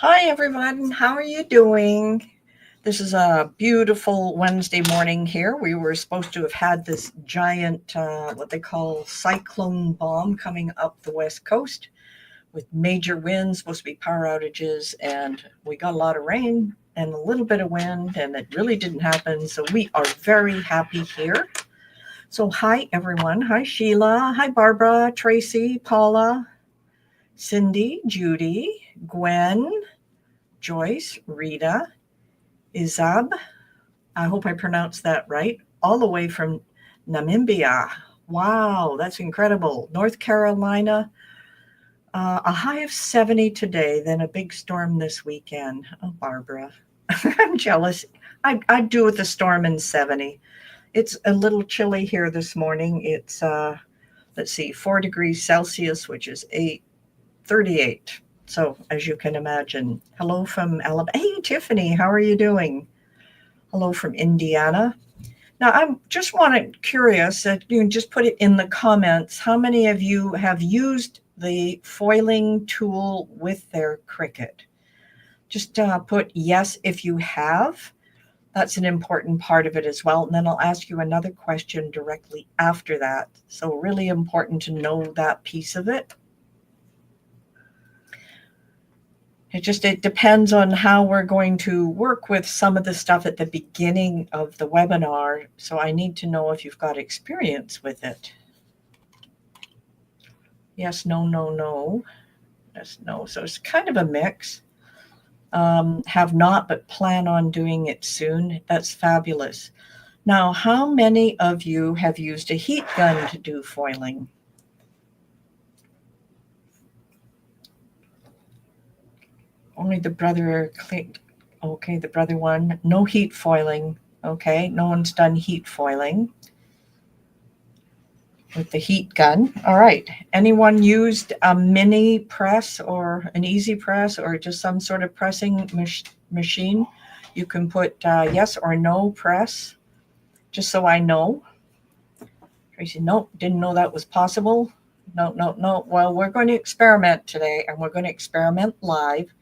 Hi, everyone. How are you doing? This is a beautiful Wednesday morning here. We were supposed to have had this giant, what they call cyclone bomb coming up the West Coast with major winds, supposed to be power outages, and we got a lot of rain and a little bit of wind, and it really didn't happen. So we are very happy here. So, hi, everyone. Hi, Sheila. Hi, Barbara, Tracy, Paula, Cindy, Judy, Gwen, Joyce, Rita, Izab, I hope I pronounced that right, all the way from Namibia. Wow, that's incredible. North Carolina, a high of 70 today, then a big storm this weekend. Oh, Barbara, I'm jealous. I'd do with a storm in 70. It's a little chilly here this morning. It's, let's see, 4 degrees Celsius, which is 38. So, as you can imagine, hello from Alabama. Hey, Tiffany, how are you doing? Hello from Indiana. Now, I'm just curious that you can just put it in the comments. How many of you have used the foiling tool with their Cricut? Just put yes if you have. That's an important part of it as well. And then I'll ask you another question directly after that. So really important to know that piece of it. It depends on how we're going to work with some of the stuff at the beginning of the webinar. So I need to know if you've got experience with it. Yes, no, no, no. Yes, no. So it's kind of a mix. Have not, but plan on doing it soon. That's fabulous. Now, how many of you have used a heat gun to do foiling? Only the brother clicked. Okay, the brother one. No heat foiling. Okay, no one's done heat foiling with the heat gun. All right. Anyone used a mini press or an easy press or just some sort of pressing machine? You can put yes or no press, just so I know. Tracy, nope, didn't know that was possible. No, no, no. Well, we're going to experiment today, and we're going to experiment live.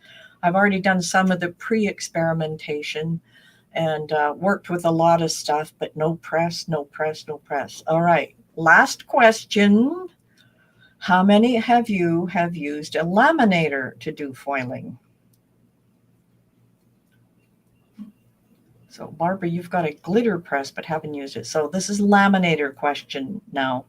I've already done some of the pre-experimentation and worked with a lot of stuff, but no press, no press, no press. All right, last question. How many have used a laminator to do foiling? So Barbara, you've got a glitter press, but haven't used it. So this is laminator question now.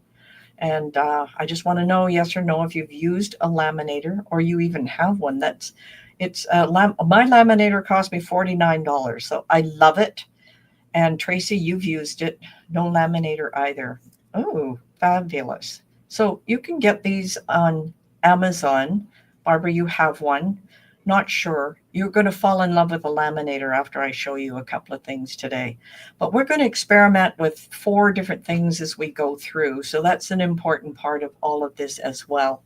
And I just want to know yes or no if you've used a laminator or you even have one. My laminator cost me $49, so I love it. And Tracy, you've used it. No laminator either. Oh, fabulous. So you can get these on Amazon. Barbara, you have one. Not sure. You're going to fall in love with a laminator after I show you a couple of things today. But we're going to experiment with 4 different things as we go through. So that's an important part of all of this as well.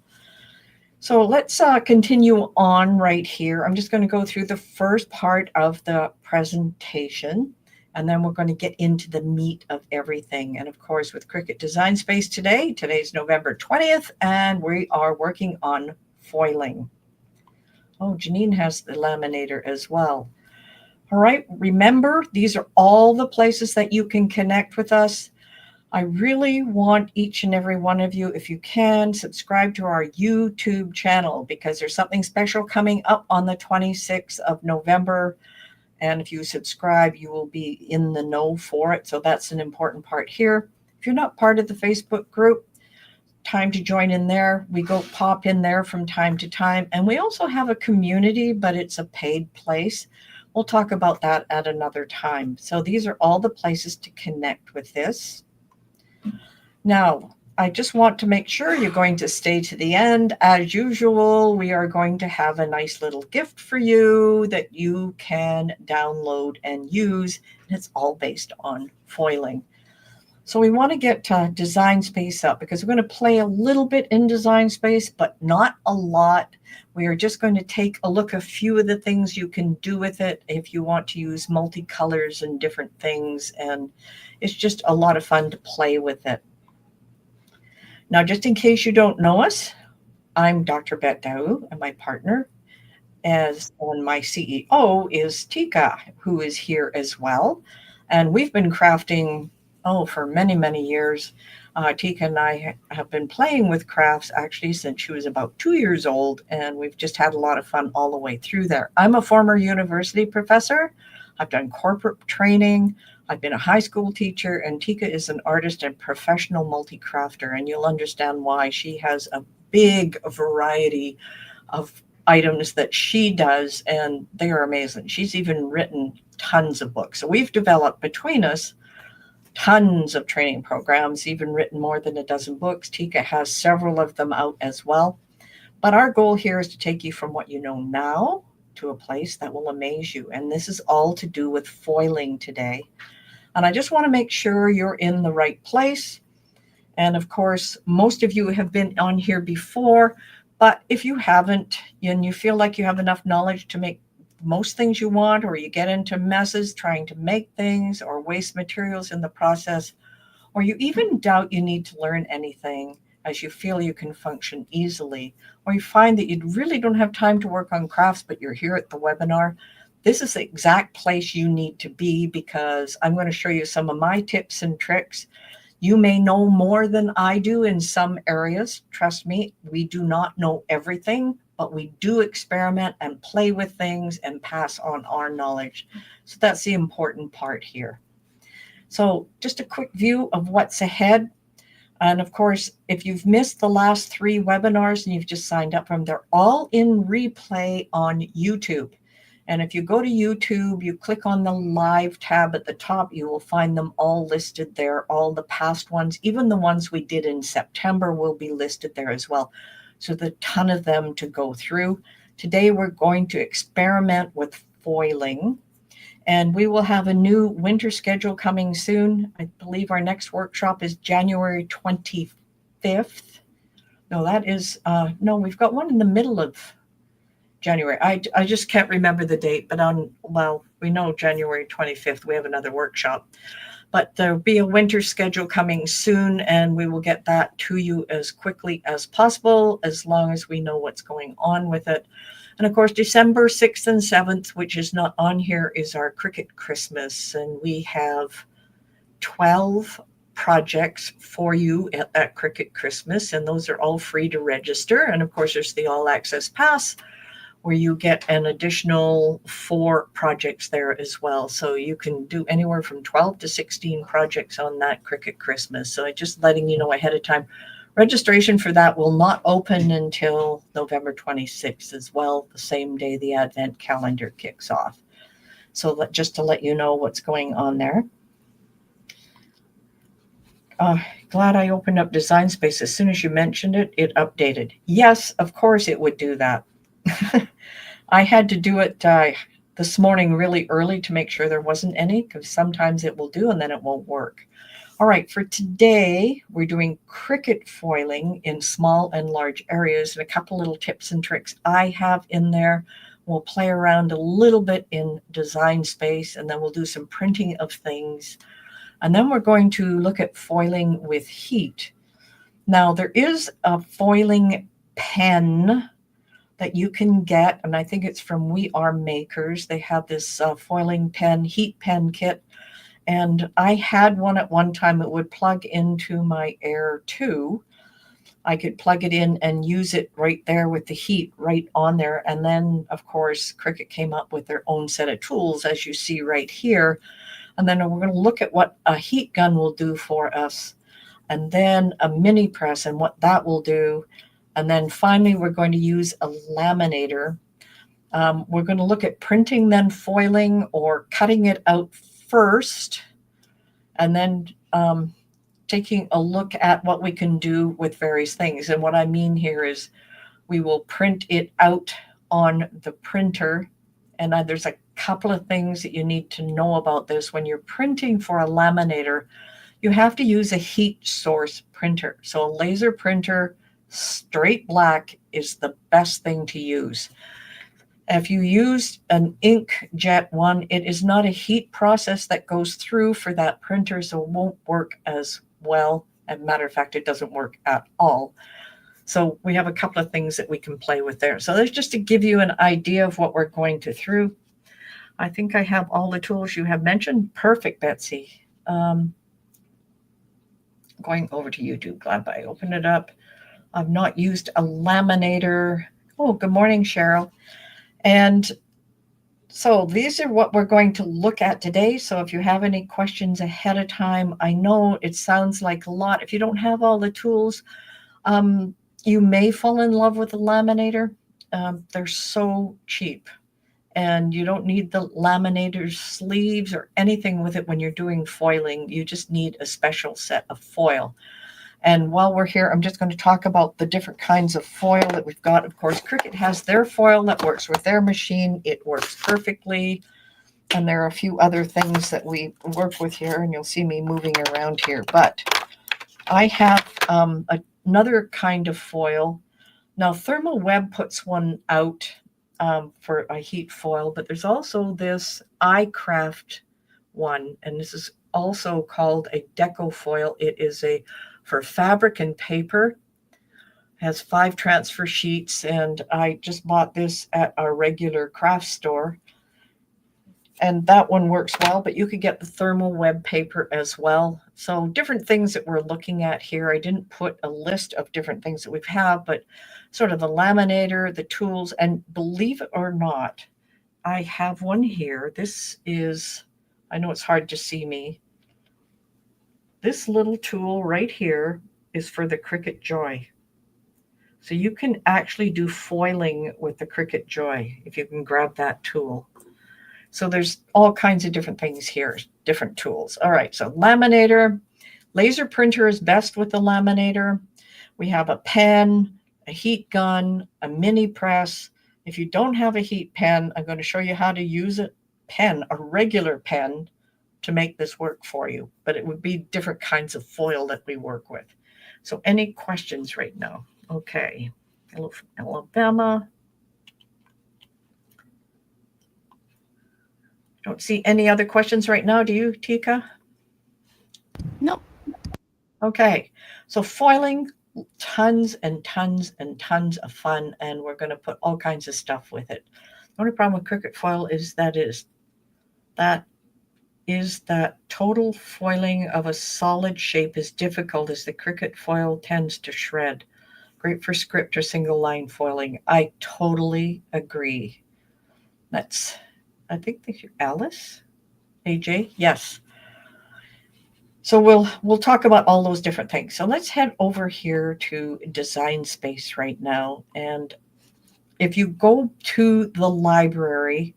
So let's continue on right here. I'm just going to go through the first part of the presentation, and then we're going to get into the meat of everything. And of course, with Cricut Design Space today's November 20th, and we are working on foiling. Oh, Janine has the laminator as well. All right, remember, these are all the places that you can connect with us. I really want each and every one of you, if you can, subscribe to our YouTube channel because there's something special coming up on the 26th of November. And if you subscribe, you will be in the know for it. So that's an important part here. If you're not part of the Facebook group, time to join in there. We go pop in there from time to time. And we also have a community, but it's a paid place. We'll talk about that at another time. So these are all the places to connect with this. Now, I just want to make sure you're going to stay to the end. As usual, we are going to have a nice little gift for you that you can download and use. And it's all based on foiling. So we want to get Design Space up because we're going to play a little bit in Design Space, but not a lot. We are just going to take a look at a few of the things you can do with it if you want to use multicolors and different things. And it's just a lot of fun to play with it. Now, just in case you don't know us, I'm Dr. Bette and my partner. and my CEO is Tika, who is here as well. And we've been crafting, for many, many years. Tika and I have been playing with crafts actually since she was about 2 years old, and we've just had a lot of fun all the way through there. I'm a former university professor. I've done corporate training. I've been a high school teacher, and Tika is an artist and professional multi-crafter, and you'll understand why. She has a big variety of items that she does, and they are amazing. She's even written tons of books. So we've developed between us tons of training programs, even written more than a dozen books. Tika has several of them out as well. But our goal here is to take you from what you know now to a place that will amaze you. And this is all to do with foiling today. And I just want to make sure you're in the right place. And of course, most of you have been on here before, but if you haven't and you feel like you have enough knowledge to make most things you want, or you get into messes trying to make things or waste materials in the process, or you even doubt you need to learn anything as you feel you can function easily, or you find that you really don't have time to work on crafts, but you're here at the webinar, this is the exact place you need to be, because I'm going to show you some of my tips and tricks. You may know more than I do in some areas. Trust me, we do not know everything, but we do experiment and play with things and pass on our knowledge. So that's the important part here. So just a quick view of what's ahead. And of course, if you've missed the last 3 webinars and you've just signed up for them, they're all in replay on YouTube. And if you go to YouTube, you click on the live tab at the top, you will find them all listed there. All the past ones, even the ones we did in September, will be listed there as well. So there's a ton of them to go through. Today, we're going to experiment with foiling, and we will have a new winter schedule coming soon. I believe our next workshop is January 25th. No, that is, no, we've got one in the middle of January. I just can't remember the date, but we know January 25th, we have another workshop. But there'll be a winter schedule coming soon, and we will get that to you as quickly as possible, as long as we know what's going on with it. And of course, December 6th and 7th, which is not on here, is our Cricut Christmas. And we have 12 projects for you at that Cricut Christmas, and those are all free to register. And of course, there's the All Access Pass, where you get an additional 4 projects there as well. So you can do anywhere from 12 to 16 projects on that Cricut Christmas. So just letting you know ahead of time. Registration for that will not open until November 26th as well, the same day the Advent calendar kicks off. So just to let you know what's going on there. Glad I opened up Design Space. As soon as you mentioned it, it updated. Yes, of course it would do that. I had to do it this morning really early to make sure there wasn't any, because sometimes it will do and then it won't work. All right, for today, we're doing Cricut foiling in small and large areas, and a couple little tips and tricks I have in there. We'll play around a little bit in Design Space, and then we'll do some printing of things. And then we're going to look at foiling with heat. Now, there is a foiling pen that you can get, and I think it's from We Are Makers. They have this foiling pen, heat pen kit, and I had one at one time. It would plug into my Air 2. I could plug it in and use it right there with the heat right on there. And then, of course, Cricut came up with their own set of tools, as you see right here. And then we're going to look at what a heat gun will do for us, and then a mini press and what that will do. And then finally, we're going to use a laminator. We're going to look at printing, then foiling, or cutting it out first, and then taking a look at what we can do with various things. And what I mean here is we will print it out on the printer. And there's a couple of things that you need to know about this. When you're printing for a laminator, you have to use a heat source printer. So a laser printer, straight black, is the best thing to use. If you use an inkjet one, it is not a heat process that goes through for that printer, so it won't work as well. As a matter of fact, it doesn't work at all. So we have a couple of things that we can play with there. So that's just to give you an idea of what we're going to through. I think I have all the tools you have mentioned. Perfect, Betsy. Going over to YouTube. Glad I opened it up. I've not used a laminator. Oh, good morning, Cheryl. And so these are what we're going to look at today. So if you have any questions ahead of time, I know it sounds like a lot. If you don't have all the tools, you may fall in love with the laminator. They're so cheap. And you don't need the laminator sleeves or anything with it when you're doing foiling. You just need a special set of foil. And while we're here, I'm just going to talk about the different kinds of foil that we've got. Of course, Cricut has their foil that works with their machine. It works perfectly. And there are a few other things that we work with here, and you'll see me moving around here. But I have another kind of foil. Now, Thermal Web puts one out for a heat foil, but there's also this iCraft one, and this is also called a deco foil. It is for fabric and paper. It has 5 transfer sheets, and I just bought this at our regular craft store. And that one works well, but you could get the Thermal Web paper as well. So different things that we're looking at here. I didn't put a list of different things that we have, but sort of the laminator, the tools, and believe it or not, I have one here. This is, I know it's hard to see me. This little tool right here is for the Cricut Joy. So you can actually do foiling with the Cricut Joy if you can grab that tool. So there's all kinds of different things here, different tools. All right, so laminator. Laser printer is best with the laminator. We have a pen, a heat gun, a mini press. If you don't have a heat pen, I'm going to show you how to use a regular pen, to make this work for you. But it would be different kinds of foil that we work with. So any questions right now? Okay. Hello from Alabama. Don't see any other questions right now. Do you, Tika? No. Okay. So foiling, tons and tons and tons of fun, and we're going to put all kinds of stuff with it. The only problem with Cricut foil is that total foiling of a solid shape is difficult, as the Cricut foil tends to shred. Great for script or single line foiling. I totally agree. I think that's Alice? AJ? Yes. So we'll talk about all those different things. So let's head over here to Design Space right now. And if you go to the library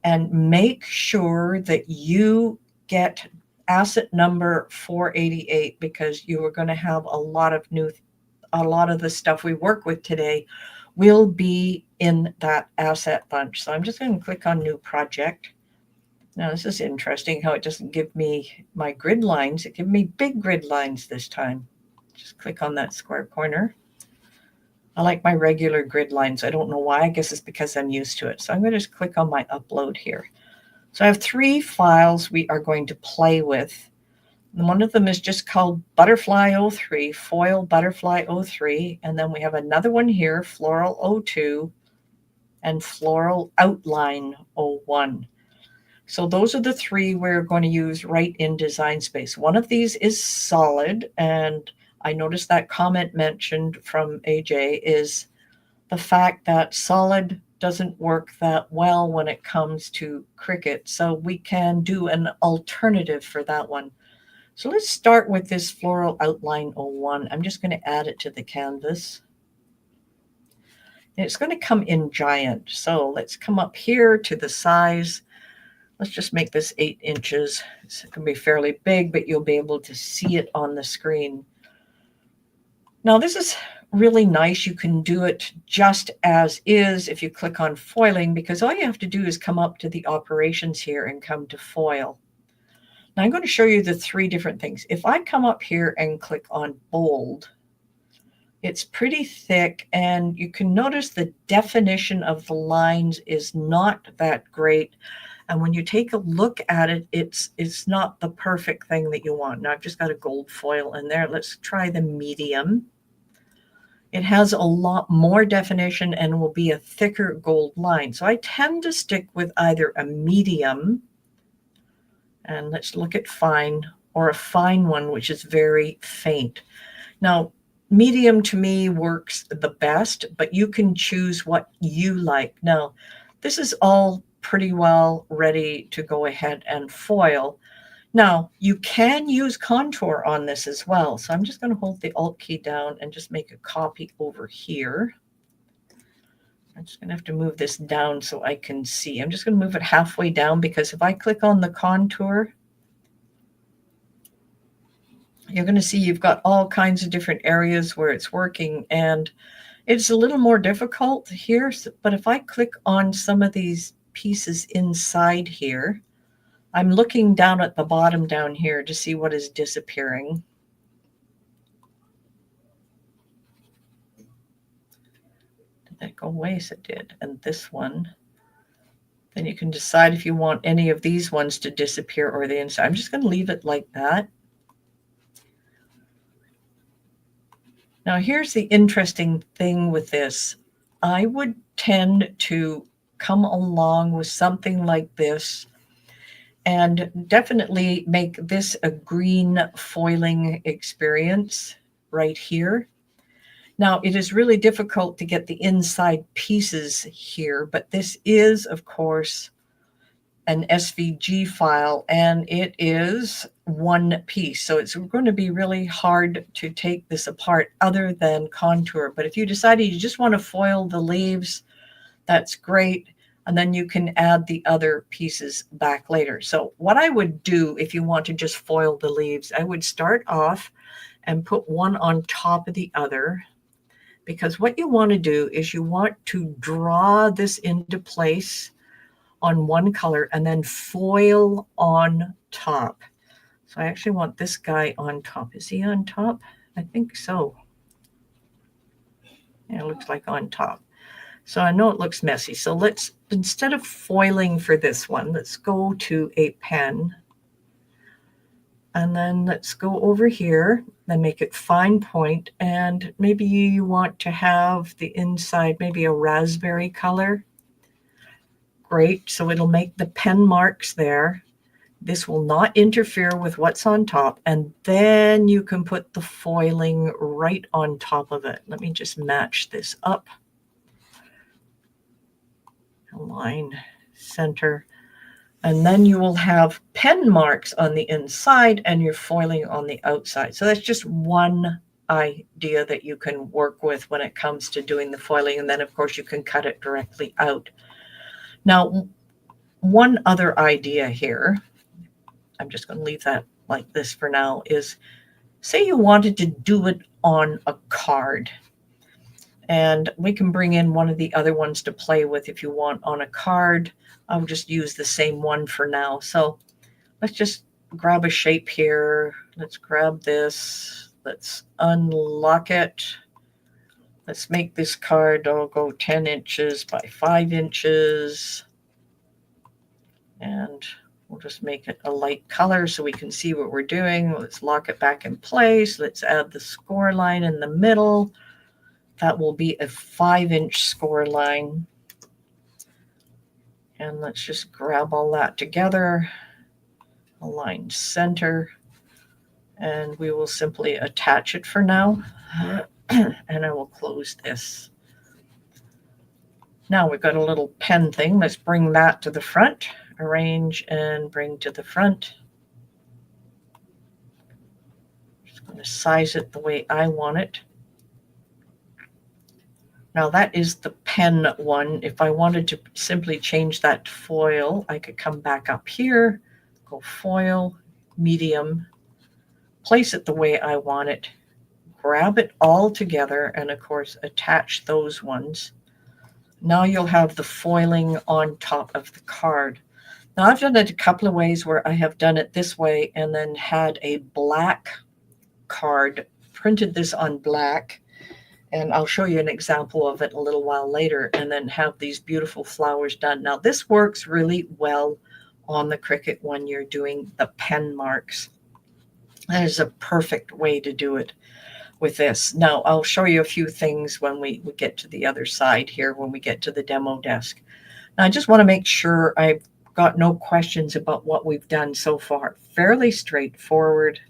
and make sure that you get asset number 488, because you are going to have a lot of the stuff we work with today will be in that asset bunch. So I'm just going to click on New Project. Now this is interesting how it doesn't give me my grid lines. It gives me big grid lines this time. Just click on that square corner. I like my regular grid lines. I don't know why. I guess it's because I'm used to it. So I'm going to just click on my upload here. So I have 3 files we are going to play with. And one of them is just called Butterfly 03, Foil Butterfly 03. And then we have another one here, Floral 02 and Floral Outline 01. So those are the 3 we're going to use right in Design Space. One of these is solid, and I noticed that comment mentioned from AJ is the fact that solid doesn't work that well when it comes to Cricut. So we can do an alternative for that one. So let's start with this Floral Outline 01. I'm just going to add it to the canvas. And it's going to come in giant. So let's come up here to the size. Let's just make this 8 inches. It's going to be fairly big, but you'll be able to see it on the screen. Now this is really nice. You can do it just as is if you click on foiling, because all you have to do is come up to the operations here and come to foil. Now I'm going to show you the 3 different things. If I come up here and click on bold, it's pretty thick, and you can notice the definition of the lines is not that great. And when you take a look at it, it's not the perfect thing that you want. Now I've just got a gold foil in there. Let's try the medium. it has a lot more definition and will be a thicker gold line. So I tend to stick with either a medium, and let's look at fine, or a fine one, which is very faint. Now, medium to me works the best, but you can choose what you like. Now, this is all pretty well ready to go ahead and foil. Now, you can use contour on this as well. So I'm just going to hold the Alt key down and just make a copy over here. I'm just going to have to move this down so I can see. I'm just going to move it halfway down, because if I click on the contour, you're going to see you've got all kinds of different areas where it's working, and it's a little more difficult here. But if I click on some of these pieces inside here, I'm looking down at the bottom down here to see what is disappearing. Did that go away? Yes, it did. And this one. Then you can decide if you want any of these ones to disappear or the inside. I'm just going to leave it like that. Now, here's the interesting thing with this. I would tend to come along with something like this and definitely make this a green foiling experience right here. Now, it is really difficult to get the inside pieces here, but this is, of course, an SVG file, and it is one piece. So it's going to be really hard to take this apart other than contour. But if you decided you just want to foil the leaves, that's great. And then you can add the other pieces back later. So what I would do if you want to just foil the leaves, I would start off and put one on top of the other, because what you want to do is you want to draw this into place on one color and then foil on top. So I actually want this guy on top. Is he on top? I think so. Yeah, it looks like on top. So I know it looks messy. So let's, instead of foiling for this one, let's go to a pen. And then let's go over here and make it fine point. And maybe you want to have the inside, maybe a raspberry color. Great. So it'll make the pen marks there. This will not interfere with what's on top. And then you can put the foiling right on top of it. Let me just match this up. Align, center. And then you will have pen marks on the inside and your foiling on the outside. So that's just one idea that you can work with when it comes to doing the foiling. And then, of course, you can cut it directly out. Now, one other idea here, I'm just going to leave that like this for now, is say you wanted to do it on a card. And we can bring in one of the other ones to play with if you want on a card. I'll just use the same one for now. So let's just grab a shape here. Let's grab this. Let's unlock it. Let's make this card, I'll go 10 inches by 5 inches. And we'll just make it a light color so we can see what we're doing. Let's lock it back in place. Let's add the score line in the middle. That will be a 5-inch score line. And let's just grab all that together. Align center. And we will simply attach it for now. And I will close this. Now we've got a little pen thing. Let's bring that to the front. Arrange and bring to the front. Just going to size it the way I want it. Now that is the pen one. If I wanted to simply change that to foil, I could come back up here, go foil, medium, place it the way I want it, grab it all together, and of course attach those ones. Now you'll have the foiling on top of the card. Now I've done it a couple of ways where I have done it this way and then had a black card, printed this on black, and I'll show you an example of it a little while later, and then have these beautiful flowers done. Now this works really well on the Cricut when you're doing the pen marks. That is a perfect way to do it. with this. Now, I'll show you a few things when we get to the other side here, when we get to the demo desk. Now, I just want to make sure I've got no questions about what we've done so far. Fairly straightforward.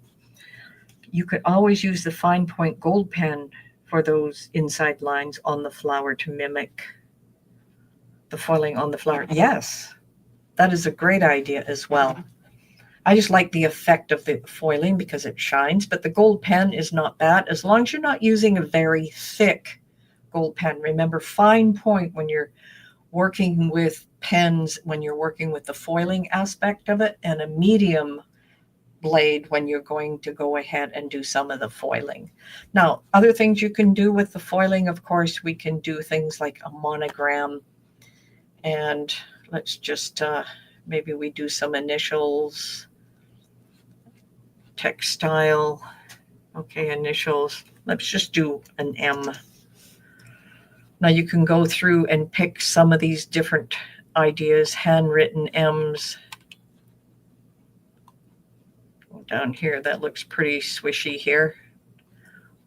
You could always use the fine point gold pen for those inside lines on the flower to mimic the foiling on the flower. Yes, that is a great idea as well. I just like the effect of the foiling because it shines, but the gold pen is not bad as long as you're not using a very thick gold pen. Remember, fine point when you're working with pens, when you're working with the foiling aspect of it, and a medium blade when you're going to go ahead and do some of the foiling. Now, other things you can do with the foiling, of course, we can do things like a monogram, and let's just maybe we do some initials. Textile. Okay, initials. Let's just do an M. Now you can go through and pick some of these different ideas, handwritten M's. Down here, that looks pretty swishy here.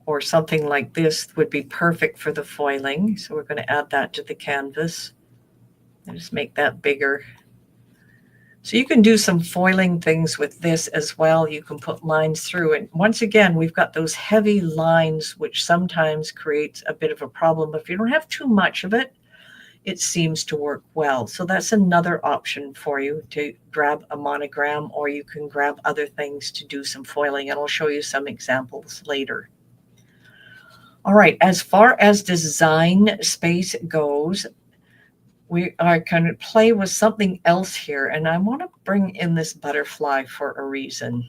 Or something like this would be perfect for the foiling. So we're going to add that to the canvas. And just make that bigger. So you can do some foiling things with this as well. You can put lines through. And once again, we've got those heavy lines, which sometimes creates a bit of a problem. But if you don't have too much of it, it seems to work well. So that's another option for you to grab a monogram, or you can grab other things to do some foiling. And I'll show you some examples later. All right, as far as design space goes, we are going to play with something else here, and I want to bring in this butterfly for a reason.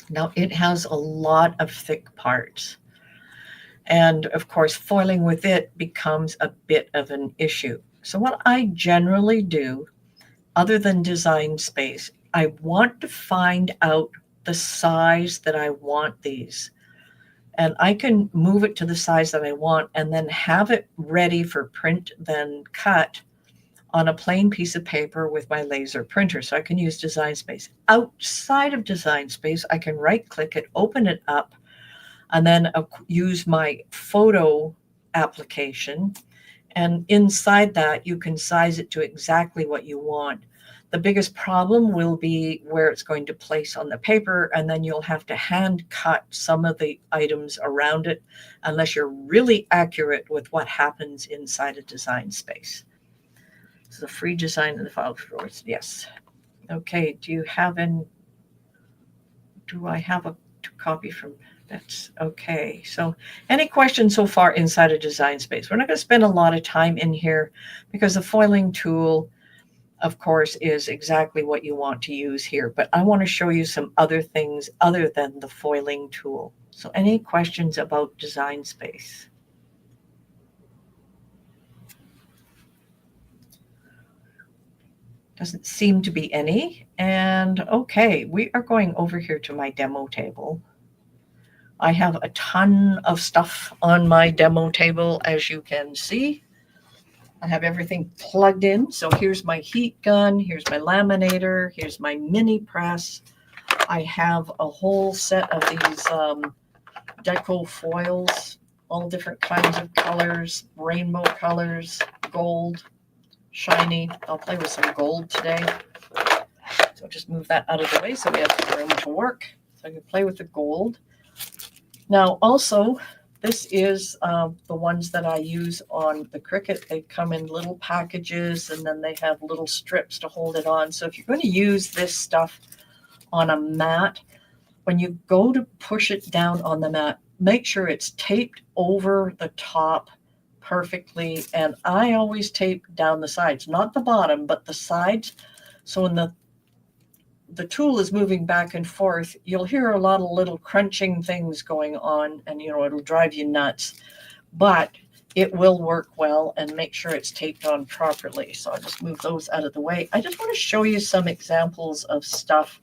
Now, it has a lot of thick parts, and of course, foiling with it becomes a bit of an issue. So what I generally do, other than design space, I want to find out the size that I want these. And I can move it to the size that I want and then have it ready for print, then cut on a plain piece of paper with my laser printer. So I can use design space. Outside of design space, I can right click it, open it up, and then use my photo application. And inside that, you can size it to exactly what you want. The biggest problem will be where it's going to place on the paper, and then you'll have to hand cut some of the items around it unless you're really accurate with what happens inside a design space. This is a free design in the file drawers. Yes. Okay, do I have a copy from that's okay. So any questions so far inside a design space? We're not going to spend a lot of time in here because the foiling tool, of course, is exactly what you want to use here. But I want to show you some other things other than the foiling tool. So any questions about design space? Doesn't seem to be any. And okay, we are going over here to my demo table. I have a ton of stuff on my demo table, as you can see. I have everything plugged in. So here's my heat gun, here's my laminator, here's my mini press. I have a whole set of these deco foils, all different kinds of colors, rainbow colors, gold, shiny. I'll play with some gold today. So just move that out of the way so we have room to work. So I can play with the gold. Now also, this is the ones that I use on the Cricut. They come in little packages, and then they have little strips to hold it on. So if you're going to use this stuff on a mat, when you go to push it down on the mat, make sure it's taped over the top perfectly. And I always tape down the sides, not the bottom, but the sides. So when the tool is moving back and forth, you'll hear a lot of little crunching things going on, and it'll drive you nuts, but it will work well, and make sure it's taped on properly. So I'll just move those out of the way. I just want to show you some examples of stuff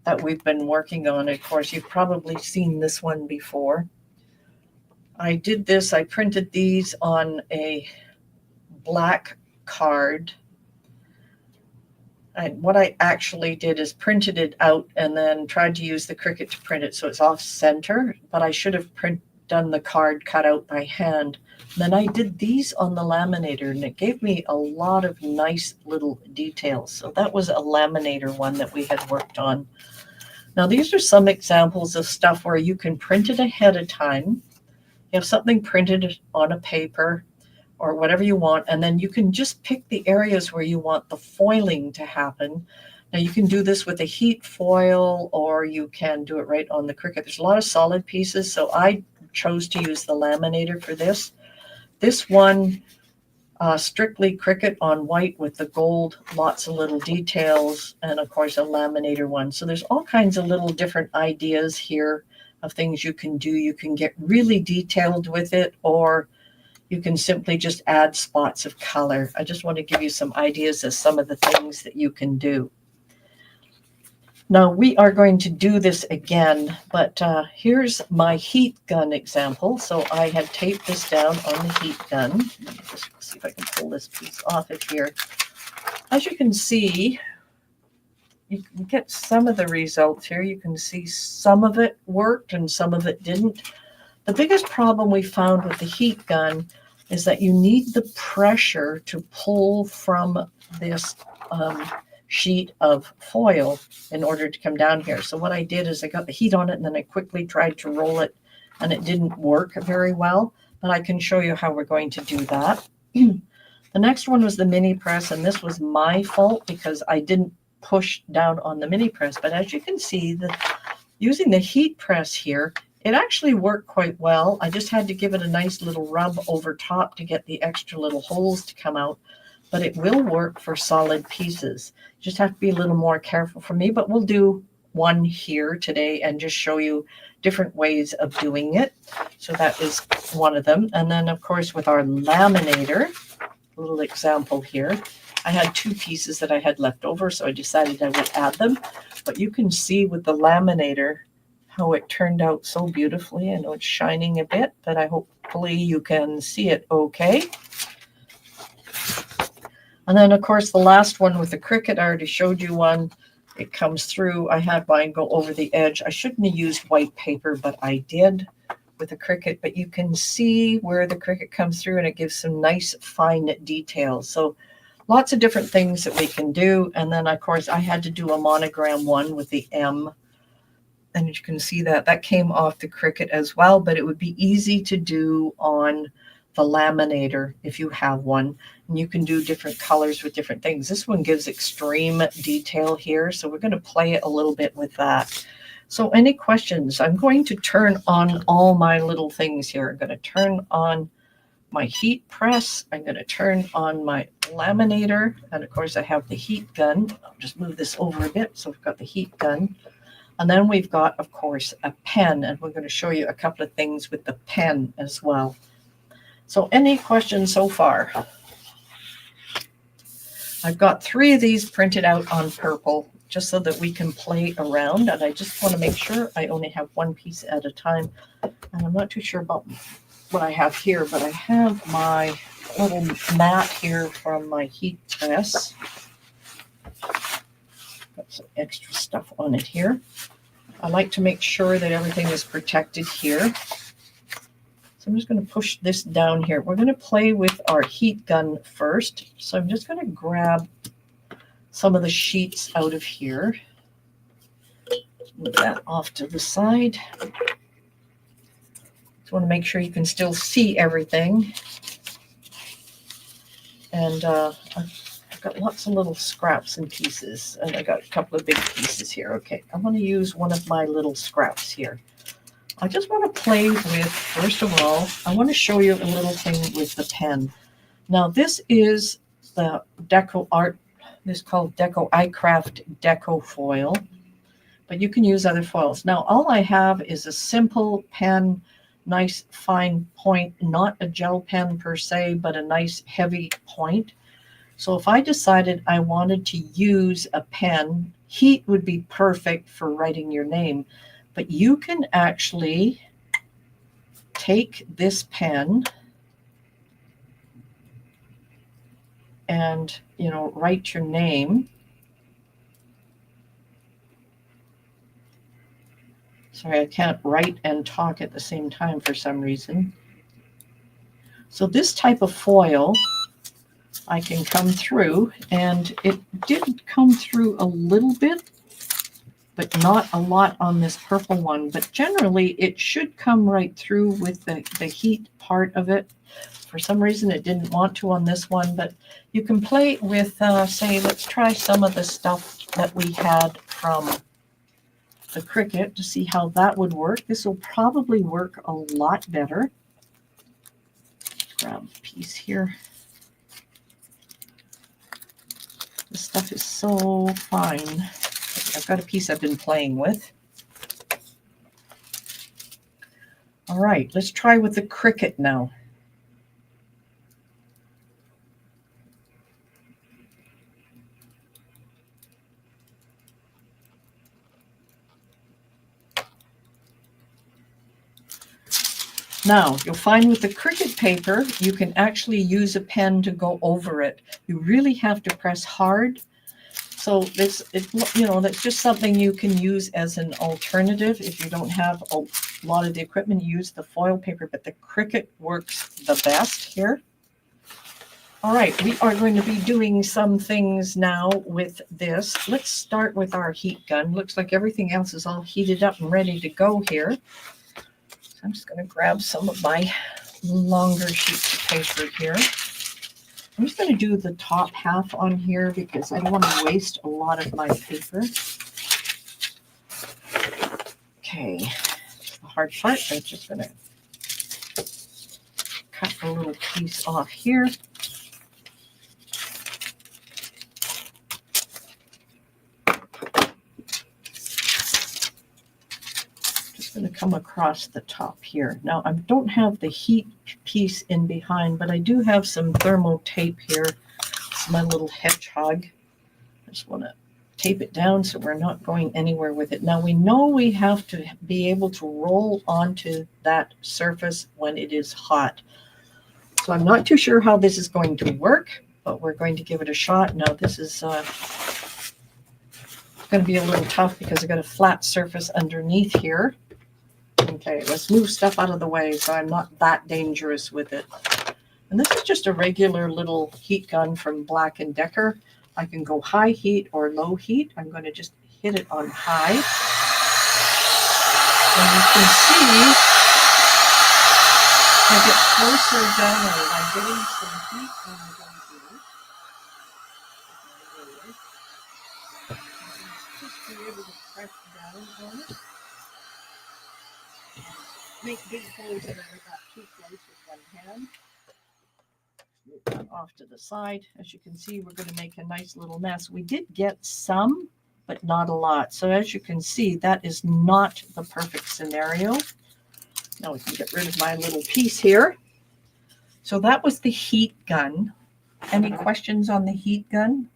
that we've been working on. Of course, you've probably seen this one before. I did this, I printed these on a black card. what I actually did is printed it out and then tried to use the Cricut to print it so it's off center, but I should have done the card cut out by hand. Then I did these on the laminator, and it gave me a lot of nice little details. So that was a laminator one that we had worked on. Now these are some examples of stuff where you can print it ahead of time. You have something printed on a paper or whatever you want, and then you can just pick the areas where you want the foiling to happen. Now you can do this with a heat foil, or you can do it right on the Cricut. There's a lot of solid pieces, so I chose to use the laminator for this. This one, strictly Cricut on white with the gold, lots of little details, and of course a laminator one. So there's all kinds of little different ideas here of things you can do. You can get really detailed with it, or you can simply just add spots of color. I just want to give you some ideas of some of the things that you can do. Now we are going to do this again, but here's my heat gun example. So I had taped this down on the heat gun. Let me just see if I can pull this piece off of here. As you can see, you can get some of the results here. You can see some of it worked and some of it didn't. The biggest problem we found with the heat gun is that you need the pressure to pull from this sheet of foil in order to come down here. So what I did is I got the heat on it, and then I quickly tried to roll it, and it didn't work very well. But I can show you how we're going to do that. The next one was the mini press, and this was my fault because I didn't push down on the mini press. But as you can see, using the heat press here, it actually worked quite well. I just had to give it a nice little rub over top to get the extra little holes to come out. But it will work for solid pieces. You just have to be a little more careful for me, but we'll do one here today and just show you different ways of doing it. So that is one of them. And then of course with our laminator, a little example here, I had two pieces that I had left over, so I decided I would add them. But you can see with the laminator how it turned out so beautifully. I know it's shining a bit, but hopefully you can see it okay. And then, of course, the last one with the Cricut, I already showed you one. It comes through. I had mine go over the edge. I shouldn't have used white paper, but I did with the Cricut. But you can see where the Cricut comes through, and it gives some nice fine details. So lots of different things that we can do. And then, of course, I had to do a monogram one with the M. And you can see that came off the Cricut as well, but it would be easy to do on the laminator if you have one. And you can do different colors with different things. This one gives extreme detail here, so we're going to play it a little bit with that. So any questions? I'm going to turn on all my little things here. I'm going to turn on my heat press. I'm going to turn on my laminator. And of course I have the heat gun. I'll just move this over a bit. So we've got the heat gun. And then we've got, of course, a pen, and we're going to show you a couple of things with the pen as well. So any questions so far? I've got 3 of these printed out on purple just so that we can play around, and I just want to make sure I only have one piece at a time. And I'm not too sure about what I have here, but I have my little mat here from my heat press. Got some extra stuff on it here. I like to make sure that everything is protected here. So I'm just going to push this down here. We're going to play with our heat gun first. So I'm just going to grab some of the sheets out of here. Move that off to the side. Just want to make sure you can still see everything. And I've got lots of little scraps and pieces, and I got a couple of big pieces here. Okay, I'm going to use one of my little scraps here. I just want to play with, first of all, I want to show you a little thing with the pen. Now this is the Deco Art, this is called Deco iCraft Deco foil, but you can use other foils. Now all I have is a simple pen, nice fine point, not a gel pen per se, but a nice heavy point. So if I decided I wanted to use a pen, heat would be perfect for writing your name. But you can actually take this pen and, write your name. Sorry, I can't write and talk at the same time for some reason. So this type of foil, I can come through, and it did come through a little bit, but not a lot on this purple one. But generally, it should come right through with the heat part of it. For some reason, it didn't want to on this one, but you can play with, say, let's try some of the stuff that we had from the Cricut to see how that would work. This will probably work a lot better. Grab a piece here. This stuff is so fine. I've got a piece I've been playing with. All right, let's try with the Cricut now. Now, you'll find with the Cricut paper, you can actually use a pen to go over it. You really have to press hard. So that's just something you can use as an alternative. If you don't have a lot of the equipment, use the foil paper, but the Cricut works the best here. All right, we are going to be doing some things now with this. Let's start with our heat gun. Looks like everything else is all heated up and ready to go here. I'm just going to grab some of my longer sheets of paper here. I'm just going to do the top half on here because I don't want to waste a lot of my paper. Okay, the hard part, I'm just going to cut a little piece off here. Going to come across the top here. Now I don't have the heat piece in behind, but I do have some thermal tape here. It's my little hedgehog. I just want to tape it down so we're not going anywhere with it. Now we know we have to be able to roll onto that surface when it is hot. So I'm not too sure how this is going to work, but we're going to give it a shot. Now this is going to be a little tough because I've got a flat surface underneath here. Okay, let's move stuff out of the way so I'm not that dangerous with it. And this is just a regular little heat gun from Black & Decker. I can go high heat or low heat. I'm going to just hit it on high. And you can see I get closer down and I'm getting some heat on the gun here. Just be able to press down on it. Make big holes that are not too close with one hand. Move that off to the side. As you can see, we're going to make a nice little mess. We did get some, but not a lot. So as you can see, that is not the perfect scenario. Now we can get rid of my little piece here. So that was the heat gun. Any questions on the heat gun?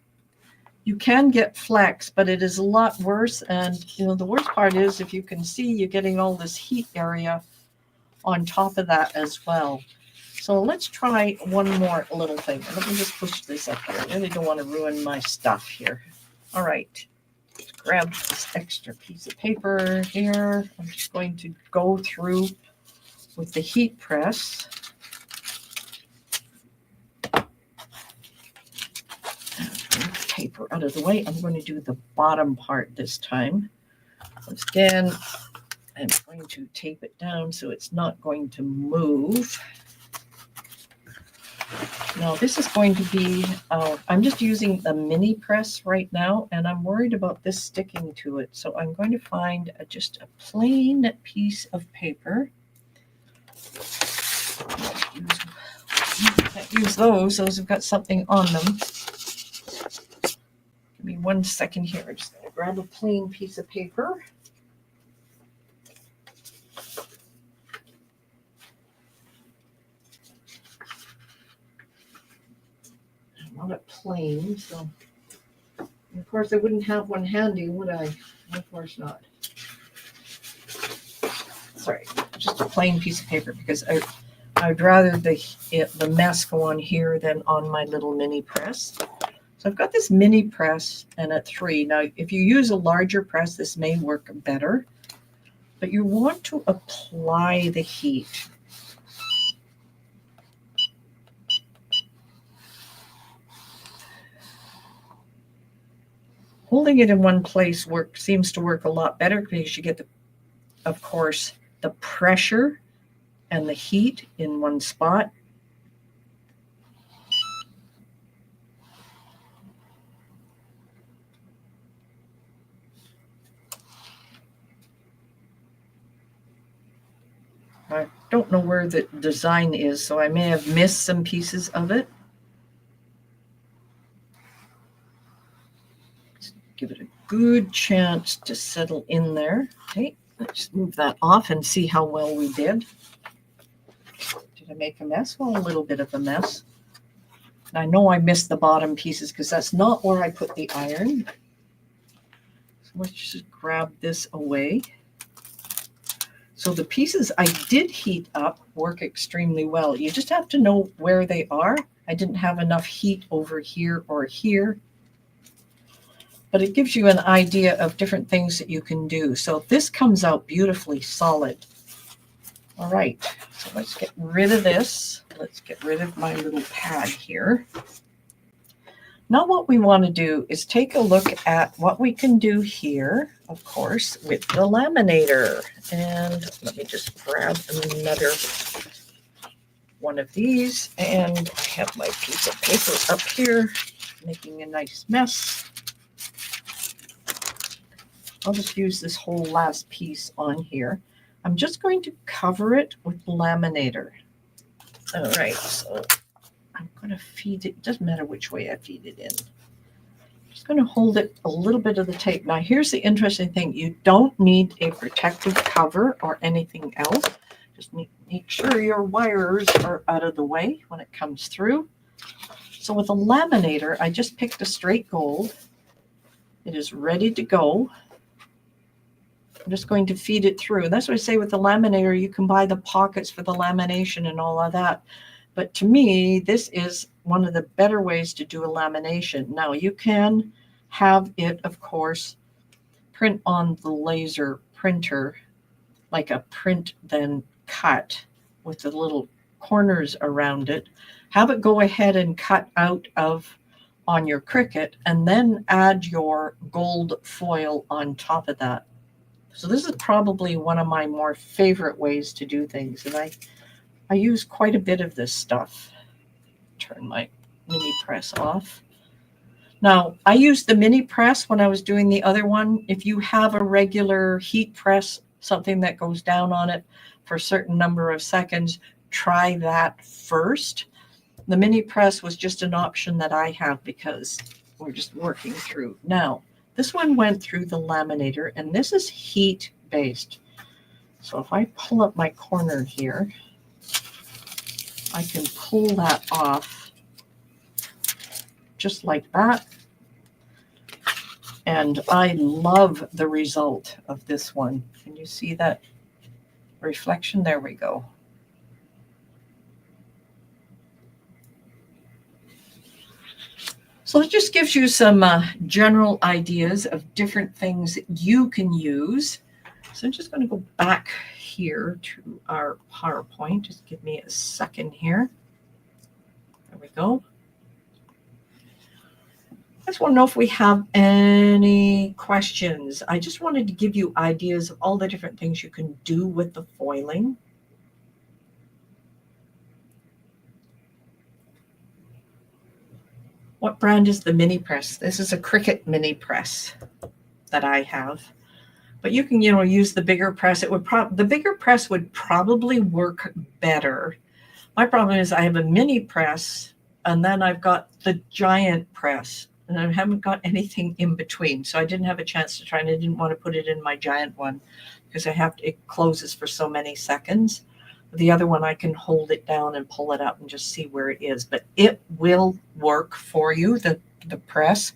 You can get flex, but it is a lot worse. And the worst part is, if you can see, you're getting all this heat area on top of that as well. So let's try one more little thing. Let me just push this up here. I really don't want to ruin my stuff here. All right, let's grab this extra piece of paper here. I'm just going to go through with the heat press. Paper out of the way. I'm going to do the bottom part this time. Once again, I'm going to tape it down so it's not going to move. Now this is going to be, I'm just using a mini press right now, and I'm worried about this sticking to it. So I'm going to find just a plain piece of paper. Can't use those have got something on them. Give me 1 second here. I'm just going to grab a plain piece of paper. Not a plain, so of course I wouldn't have one handy, would I? Of course not. Sorry, just a plain piece of paper because I'd rather the mess go on here than on my little mini press. So I've got this mini press and a 3. Now, if you use a larger press, this may work better. but you want to apply the heat. Holding it in one place seems to work a lot better because you get, of course, the pressure and the heat in one spot. I don't know where the design is, so I may have missed some pieces of it. Let's give it a good chance to settle in there. Okay, let's move that off and see how well we did. Did I make a mess? Well, a little bit of a mess. And I know I missed the bottom pieces because that's not where I put the iron. So let's just grab this away. So the pieces I did heat up work extremely well. You just have to know where they are. I didn't have enough heat over here or here, but it gives you an idea of different things that you can do. So this comes out beautifully solid. All right, so let's get rid of this. Let's get rid of my little pad here. Now what we want to do is take a look at what we can do here, of course, with the laminator. And let me just grab another one of these. And I have my piece of paper up here, making a nice mess. I'll just use this whole last piece on here. I'm just going to cover it with the laminator. All right, so I'm going to feed it. It doesn't matter which way I feed it in. I'm just going to hold it a little bit of the tape. Now, here's the interesting thing. You don't need a protective cover or anything else. Just make sure your wires are out of the way when it comes through. So with a laminator, I just picked a straight gold. It is ready to go. I'm just going to feed it through. And that's what I say with the laminator. You can buy the pockets for the lamination and all of that. But to me, this is one of the better ways to do a lamination. Now, you can have it, of course, print on the laser printer, like a print then cut with the little corners around it. Have it go ahead and cut out of on your Cricut, and then add your gold foil on top of that. So this is probably one of my more favorite ways to do things. And I use quite a bit of this stuff. Turn my mini press off. Now, I used the mini press when I was doing the other one. If you have a regular heat press, something that goes down on it for a certain number of seconds, try that first. The mini press was just an option that I have because we're just working through. Now, this one went through the laminator, and this is heat based. So if I pull up my corner here, I can pull that off just like that. And I love the result of this one. Can you see that reflection? There we go. So it just gives you some general ideas of different things that you can use. So I'm just going to go back here to our PowerPoint. Just give me a second here. There we go. I just want to know if we have any questions. I just wanted to give you ideas of all the different things you can do with the foiling. What brand is the mini press? This is a Cricut mini press that I have. But you can, use the bigger press. The bigger press would probably work better. My problem is I have a mini press, and then I've got the giant press, and I haven't got anything in between. So I didn't have a chance to try, and I didn't want to put it in my giant one because it closes for so many seconds. The other one, I can hold it down and pull it up and just see where it is. But it will work for you, the press.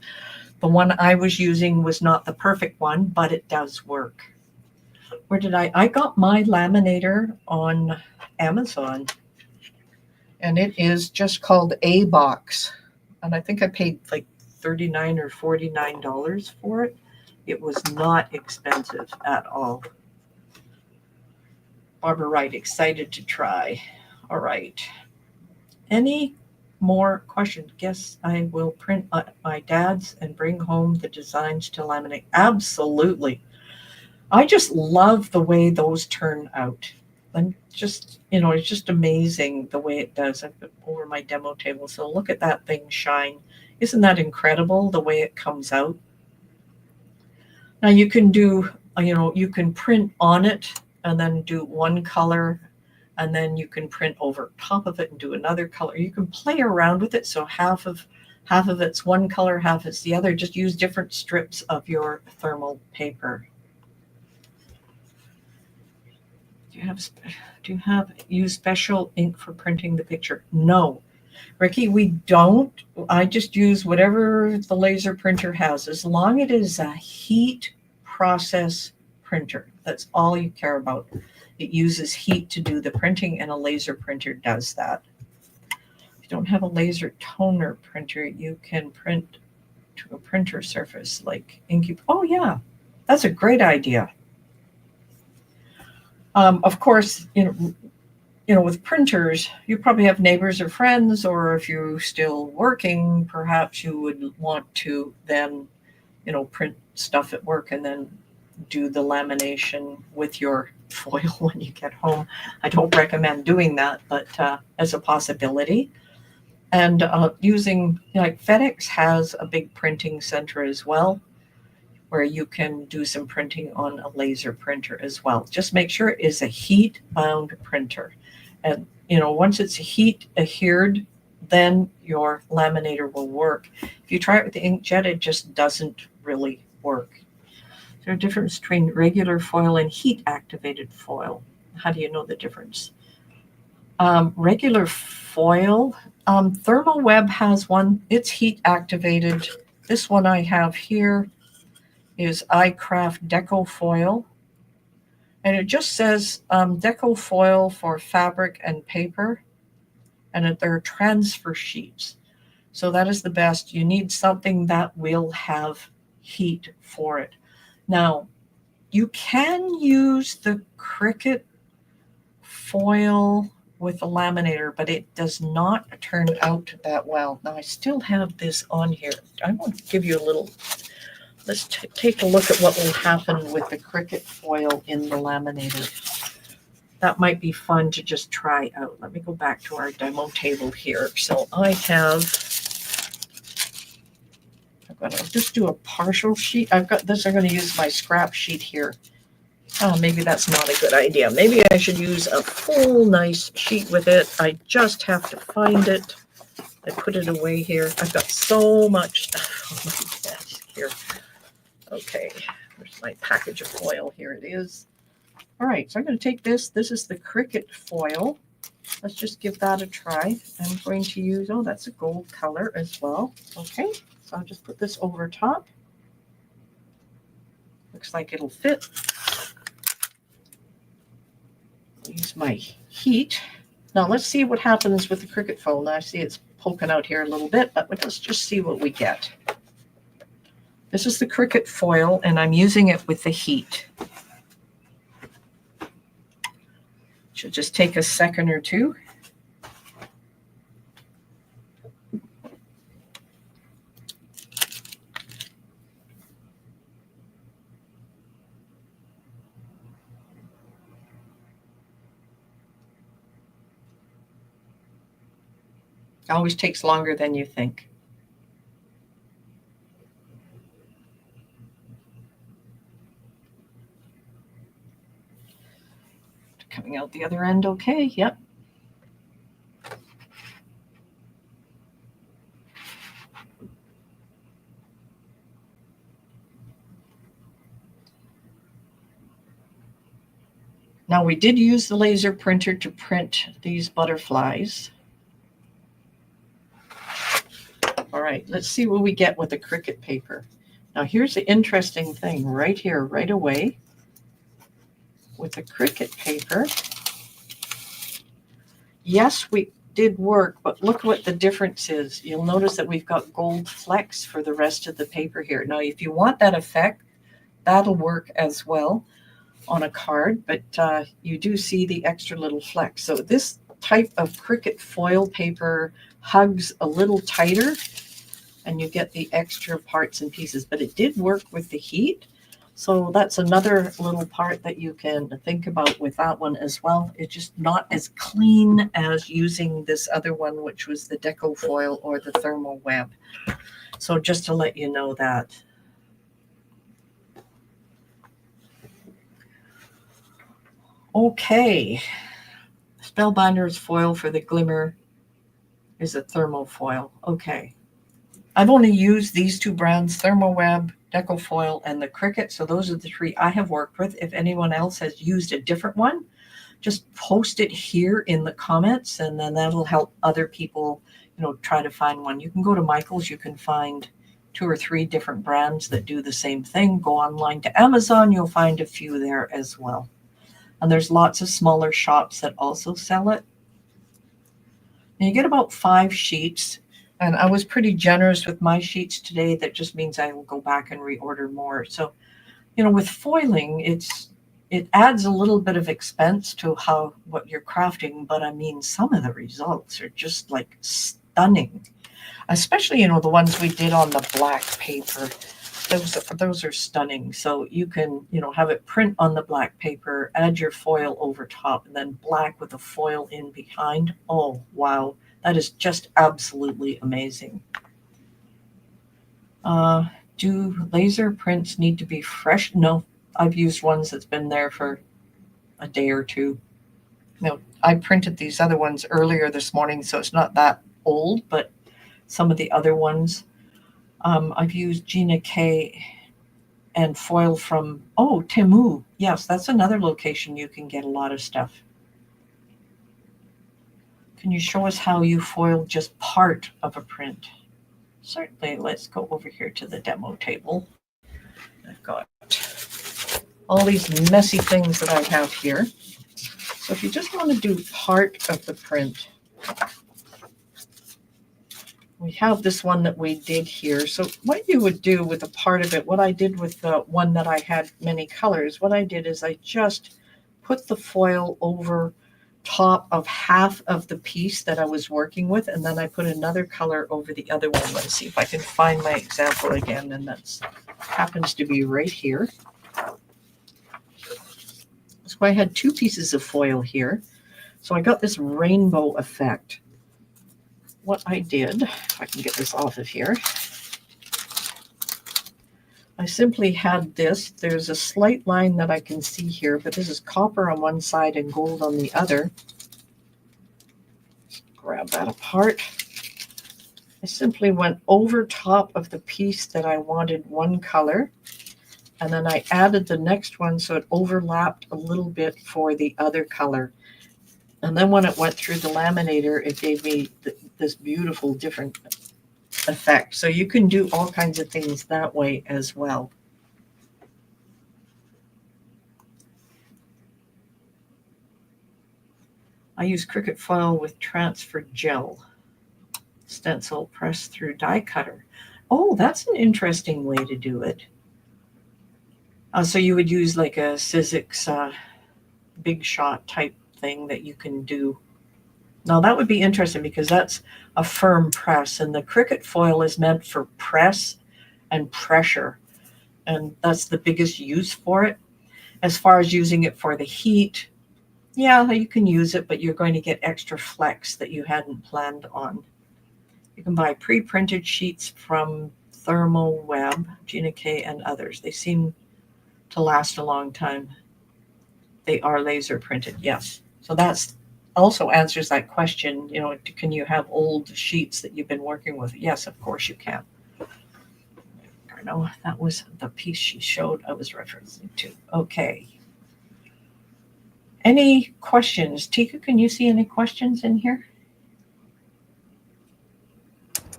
The one I was using was not the perfect one, but it does work. Where did I got my laminator on Amazon. And it is just called A Box. And I think I paid like $39 or $49 for it. It was not expensive at all. Barbara Wright, excited to try. All right. Any more questions? Guess I will print my dad's and bring home the designs to laminate. Absolutely. I just love the way those turn out. And just, it's just amazing the way it does. I've got over my demo table. So look at that thing shine. Isn't that incredible the way it comes out? Now you can do, you can print on it and then do one color, and then you can print over top of it and do another color. You can play around with it. So half of it's one color, half is the other. Just use different strips of your thermal paper. Do you have use special ink for printing the picture? No. Ricky, we don't. I just use whatever the laser printer has, as long as it is a heat process printer. That's all you care about. It uses heat to do the printing, and a laser printer does that. If you don't have a laser toner printer, you can print to a printer surface like Inky. Oh yeah, that's a great idea. Of course, with printers, you probably have neighbors or friends, or if you're still working, perhaps you would want to then, print stuff at work and then do the lamination with your foil when you get home. I don't recommend doing that, but as a possibility. And using, FedEx has a big printing center as well, where you can do some printing on a laser printer as well. Just make sure it is a heat-bound printer. And, once it's heat adhered, then your laminator will work. If you try it with the inkjet, it just doesn't really work. Is there a difference between regular foil and heat-activated foil? How do you know the difference? Regular foil, Thermal Web has one. It's heat-activated. This one I have here is iCraft Deco Foil. And it just says Deco Foil for fabric and paper. And they're transfer sheets. So that is the best. You need something that will have heat for it. Now, you can use the Cricut foil with a laminator, but it does not turn out that well. Now, I still have this on here. I want to give you a little... Let's take a look at what will happen with the Cricut foil in the laminator. That might be fun to just try out. Let me go back to our demo table here. So I'll just do a partial sheet. I've got this. I'm going to use my scrap sheet here. Oh, maybe that's not a good idea. Maybe I should use a full nice sheet with it. I just have to find it. I put it away here. I've got so much stuff on my desk here. Okay, there's my package of foil. Here it is. All right, so I'm going to take this. This is the Cricut foil. Let's just give that a try. I'm going to use, that's a gold color as well. Okay, so I'll just put this over top. Looks like it'll fit. Use my heat. Now let's see what happens with the Cricut foil. Now I see it's poking out here a little bit, but let's just see what we get. This is the Cricut foil, and I'm using it with the heat. Should just take a second or two. It always takes longer than you think. Coming out the other end okay, yep. Now we did use the laser printer to print these butterflies. All right, let's see what we get with the Cricut paper. Now here's the interesting thing right here, right away. With the Cricut paper, yes, we did work, but look what the difference is. You'll notice that we've got gold flecks for the rest of the paper here. Now, if you want that effect, that'll work as well. on a card, but you do see the extra little flex. So this type of Cricut foil paper hugs a little tighter and you get the extra parts and pieces, but it did work with the heat. So that's another little part that you can think about with that one as well. It's just not as clean as using this other one, which was the deco foil or the thermal web. So just to let you know that. Okay. Spellbinder's foil for the glimmer is a thermal foil. Okay. I've only used these two brands, Thermoweb, Decofoil, and the Cricut. So those are the three I have worked with. If anyone else has used a different one, just post it here in the comments, and then that'll help other people, try to find one. You can go to Michael's. You can find 2 or 3 different brands that do the same thing. Go online to Amazon. You'll find a few there as well. And there's lots of smaller shops that also sell it. And you get about 5 sheets. And I was pretty generous with my sheets today. That just means I will go back and reorder more. So, with foiling, it adds a little bit of expense to what you're crafting. But I mean, some of the results are just like stunning, especially, the ones we did on the black paper. Those are stunning. So you can, have it print on the black paper, add your foil over top, and then black with a foil in behind. Oh, wow. That is just absolutely amazing. Do laser prints need to be fresh? No, I've used ones that's been there for a day or two. I printed these other ones earlier this morning, so it's not that old, but some of the other ones. I've used Gina K and foil from, Temu. Yes, that's another location you can get a lot of stuff. Can you show us how you foil just part of a print? Certainly. Let's go over here to the demo table. I've got all these messy things that I have here. So if you just want to do part of the print, we have this one that we did here. So what you would do with a part of it, what I did with the one that I had many colors, what I did is I just put the foil over top of half of the piece that I was working with, and then I put another color over the other one. Let's see if I can find my example again, and that happens to be right here. So I had 2 pieces of foil here. So I got this rainbow effect. What I did, if I can get this off of here, I simply had this. There's a slight line that I can see here, but this is copper on one side and gold on the other. Grab that apart. I simply went over top of the piece that I wanted one color, and then I added the next one so it overlapped a little bit for the other color. And then when it went through the laminator, it gave me this beautiful different effect. So you can do all kinds of things that way as well. I use Cricut foil with transfer gel. Stencil press through die cutter. Oh, that's an interesting way to do it. So you would use like a Sizzix big shot type thing that you can do. Now that would be interesting because that's a firm press, and the Cricut foil is meant for press and pressure, and that's the biggest use for it. As far as using it for the heat, yeah, you can use it, but you're going to get extra flex that you hadn't planned on. You can buy pre-printed sheets from Thermoweb, Gina K, and others. They seem to last a long time. They are laser printed, yes. So that's also answers that question, can you have old sheets that you've been working with? Yes, of course you can. No, that was the piece she showed I was referencing to. Okay. Any questions? Tika, can you see any questions in here?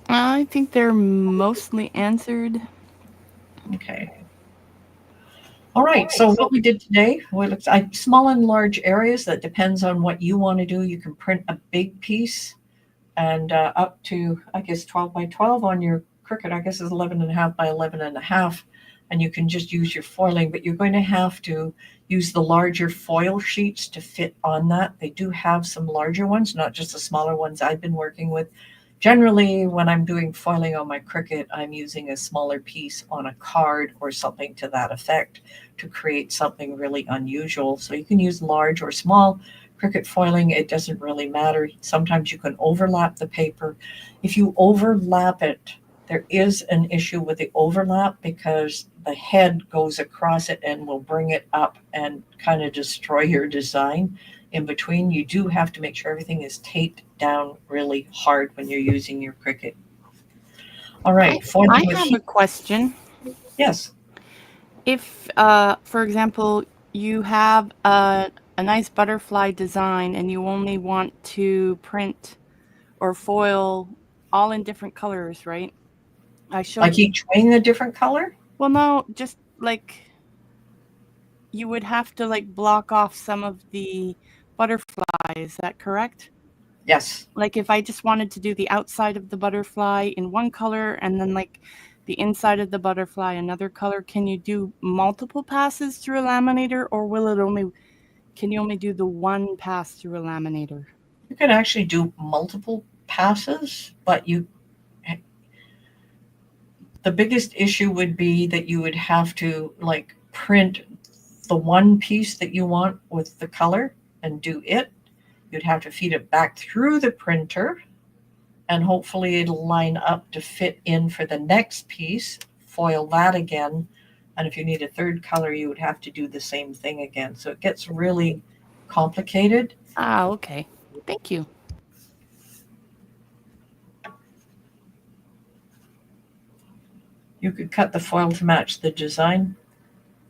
I think they're mostly answered. Okay. All right, so what we did today, we looked at small and large areas. That depends on what you want to do. You can print a big piece and up to, I guess, 12 by 12 on your Cricut. I guess it's 11.5 by 11.5, and you can just use your foiling, but you're going to have to use the larger foil sheets to fit on that. They do have some larger ones, not just the smaller ones I've been working with. Generally, when I'm doing foiling on my Cricut, I'm using a smaller piece on a card or something to that effect to create something really unusual. So you can use large or small. Cricut foiling, it doesn't really matter. Sometimes you can overlap the paper. If you overlap it, there is an issue with the overlap because the head goes across it and will bring it up and kind of destroy your design. In between, you do have to make sure everything is taped down really hard when you're using your Cricut. All right, I foiling with have a heat. question. Yes. If, for example, you have a nice butterfly design and you only want to print or foil all in different colors, right? I showed Like each wing a different color? Well, no, just like you would have to like block off some of the butterfly. Is that correct? Yes. Like if I just wanted to do the outside of the butterfly in one color and then like the inside of the butterfly another color, can you do multiple passes through a laminator, or can you only do the one pass through a laminator? You can actually do multiple passes, but the biggest issue would be that you would have to like print the one piece that you want with the color and do it. You'd have to feed it back through the printer and hopefully it'll line up to fit in for the next piece, foil that again. And if you need a third color, you would have to do the same thing again. So it gets really complicated. Ah, okay. Thank you. You could cut the foil to match the design.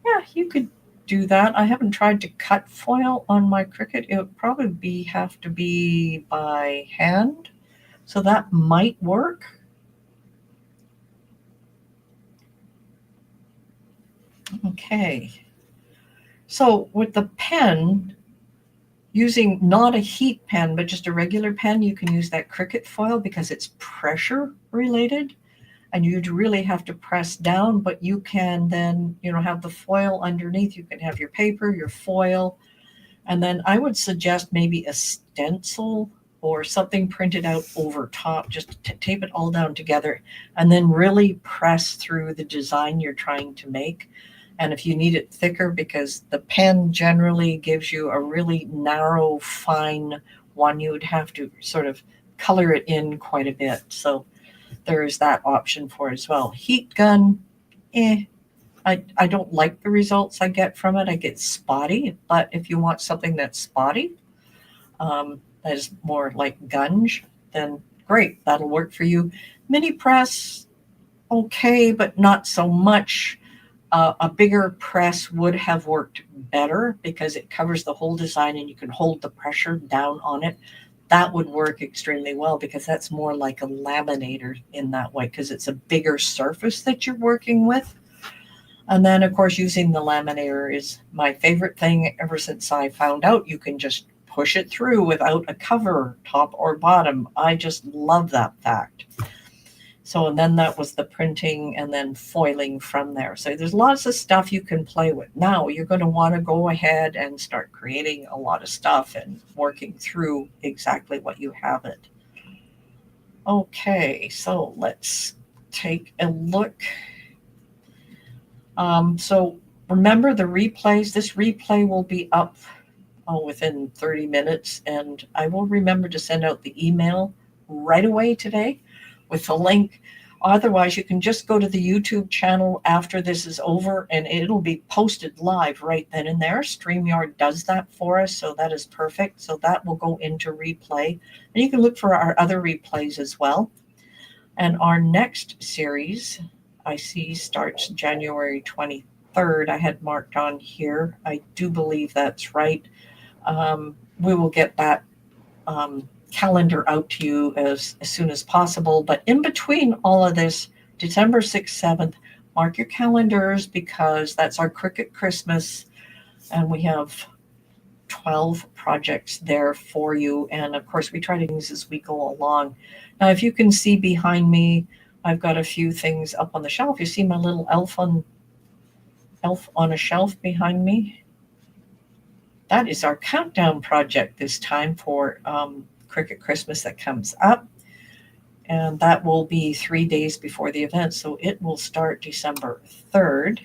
Yeah, you could do that. I haven't tried to cut foil on my Cricut. It would probably have to be by hand. So that might work. Okay. So with the pen, using not a heat pen, but just a regular pen, you can use that Cricut foil because it's pressure related. And you'd really have to press down, but you can then, have the foil underneath. You can have your paper, your foil, and then I would suggest maybe a stencil or something printed out over top, just to tape it all down together and then really press through the design you're trying to make. And if you need it thicker, because the pen generally gives you a really narrow, fine one, you would have to sort of color it in quite a bit. So there is that option for it as well. Heat gun, I don't like the results I get from it. I get spotty, but if you want something that's spotty, that is more like gunge, then great, that'll work for you. Mini press, okay, but not so much. A bigger press would have worked better because it covers the whole design and you can hold the pressure down on it. That would work extremely well because that's more like a laminator in that way because it's a bigger surface that you're working with. And then, of course, using the laminator is my favorite thing ever since I found out you can just push it through without a cover, top or bottom. I just love that fact. So, and then that was the printing and then foiling from there. So there's lots of stuff you can play with. Now you're going to want to go ahead and start creating a lot of stuff and working through exactly what you have it. Okay, so let's take a look. So remember the replays. This replay will be up within 30 minutes, and I will remember to send out the email right away today with the link. Otherwise, you can just go to the YouTube channel after this is over, and it'll be posted live right then and there. StreamYard does that for us, so that is perfect. So that will go into replay. And you can look for our other replays as well. And our next series, I see, starts January 23rd. I had marked on here. I do believe that's right. We will get that calendar out to you as soon as possible. But in between all of this, December 6th, 7th, mark your calendars because that's our Cricut Christmas. And we have 12 projects there for you. And of course, we try to do things as we go along. Now, if you can see behind me, I've got a few things up on the shelf. You see my little elf on a shelf behind me? that is our countdown project this time for Cricut Christmas that comes up. And that will be 3 days before the event. So it will start December 3rd.